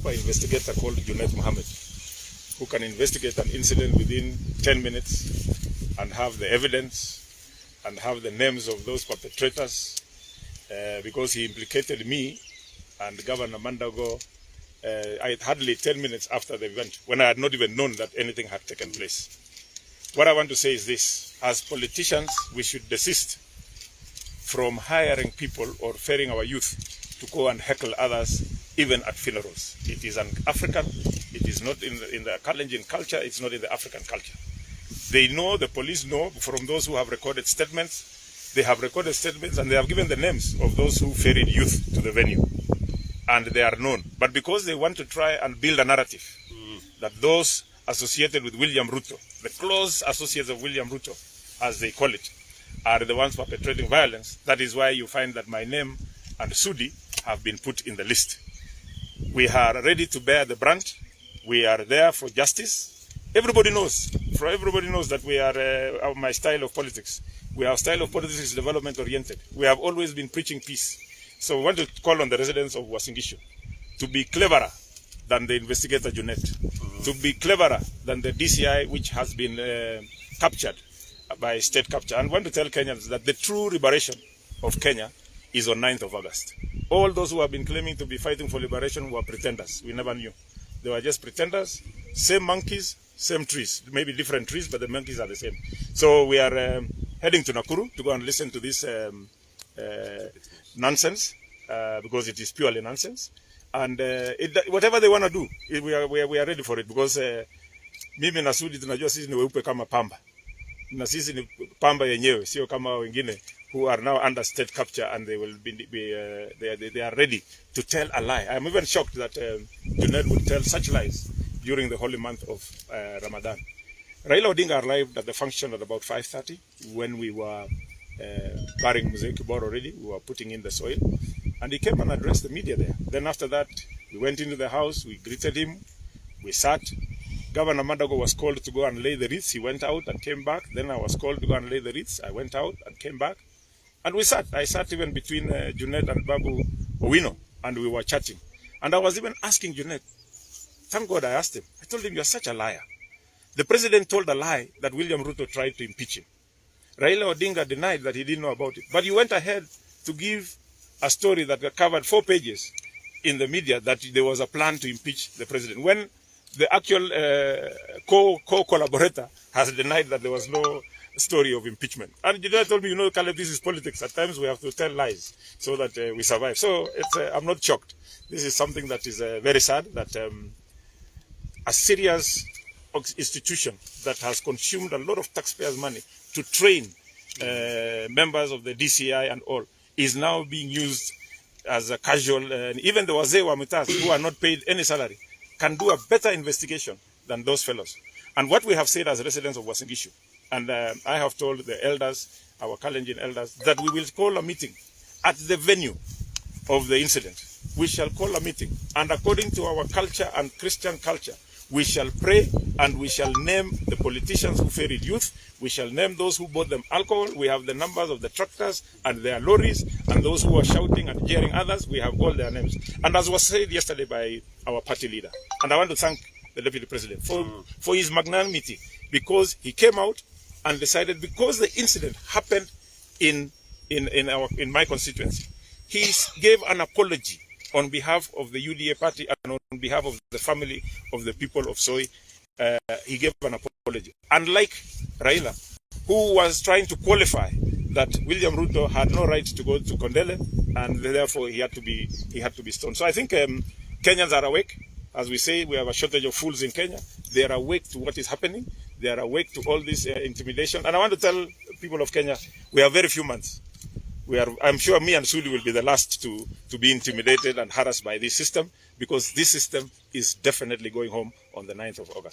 super investigator called Junaid Mohammed, who can investigate an incident within 10 minutes and have the evidence and have the names of those perpetrators, because he implicated me and Governor Mandago hardly 10 minutes after the event, when I had not even known that anything had taken place. What I want to say is this: as politicians, we should desist from hiring people or ferrying our youth to go and heckle others, even at funerals. It is an African, it is not in the Kalenjin culture, it's not in the African culture. They know, the police know from those who have recorded statements. They have recorded statements and they have given the names of those who ferried youth to the venue. And they are known. But because they want to try and build a narrative that those associated with William Ruto, the close associates of William Ruto, as they call it, are the ones perpetrating violence, that is why you find that my name and Sudi have been put in the list. We are ready to bear the brunt. We are there for justice. Everybody knows that we are, my style of politics. Our style of politics is development oriented. We have always been preaching peace. So we want to call on the residents of Uasin Gishu to be cleverer than the investigator Junaid, to be cleverer than the DCI, which has been captured by state capture. And I want to tell Kenyans that the true liberation of Kenya is on 9th of August. All those who have been claiming to be fighting for liberation were pretenders. We never knew. They were just pretenders, same monkeys, same trees, maybe different trees, but the monkeys are the same. So we are heading to Nakuru to go and listen to this nonsense, because it is purely nonsense. And whatever they want to do, we are ready for it, because mimi na Sudi tunajua sisi ni weupe kama pamba. Na sisi ni pamba yenyewe, sio kama wengine who are now under state capture, and they will they are ready to tell a lie. I am even shocked that Junaid would tell such lies during the holy month of Ramadan. Raila Odinga arrived at the function at about 5:30 when we were burying Mzee Kibor already. We were putting in the soil, and he came and addressed the media there. Then after that, we went into the house, we greeted him, we sat. Governor Mandago was called to go and lay the wreaths. He went out and came back. Then I was called to go and lay the wreaths. I went out and came back. And we sat. I sat even between Junaid and Babu Owino, and we were chatting. And I was even asking Junaid, thank God I asked him. I told him, you're such a liar. The president told a lie that William Ruto tried to impeach him. Raila Odinga denied that he didn't know about it. But you went ahead to give a story that covered 4 pages in the media that there was a plan to impeach the president, when the actual co-collaborator has denied that there was no story of impeachment. And Junaid told me, you know, Caleb, this is politics. At times we have to tell lies so that we survive. So it's, I'm not shocked. This is something that is very sad, that a serious institution that has consumed a lot of taxpayers' money to train members of the DCI and all is now being used as a casual. Even the wazee wa mitas, who are not paid any salary, can do a better investigation than those fellows. And what we have said as residents of Uasin Gishu, and I have told the elders, our Kalenjin elders, that we will call a meeting at the venue of the incident. We shall call a meeting, and according to our culture and Christian culture, we shall pray and we shall name the politicians who ferried youth. We shall name those who bought them alcohol. We have the numbers of the tractors and their lorries, and those who were shouting and jeering others. We have all their names. And as was said yesterday by our party leader, and I want to thank the Deputy President for his magnanimity, because he came out and decided, because the incident happened in my constituency, he gave an apology on behalf of the UDA party and on behalf of the family of the people of Soy. He gave an apology. Unlike Raila, who was trying to qualify that William Ruto had no right to go to Kondele, and therefore he had to be stoned. So I think Kenyans are awake. As we say, we have a shortage of fools in Kenya. They are awake to what is happening. They are awake to all this intimidation. And I want to tell people of Kenya, we have very few months. I'm sure me and Sudi will be the last to be intimidated and harassed by this system, because this system is definitely going home on the 9th of August.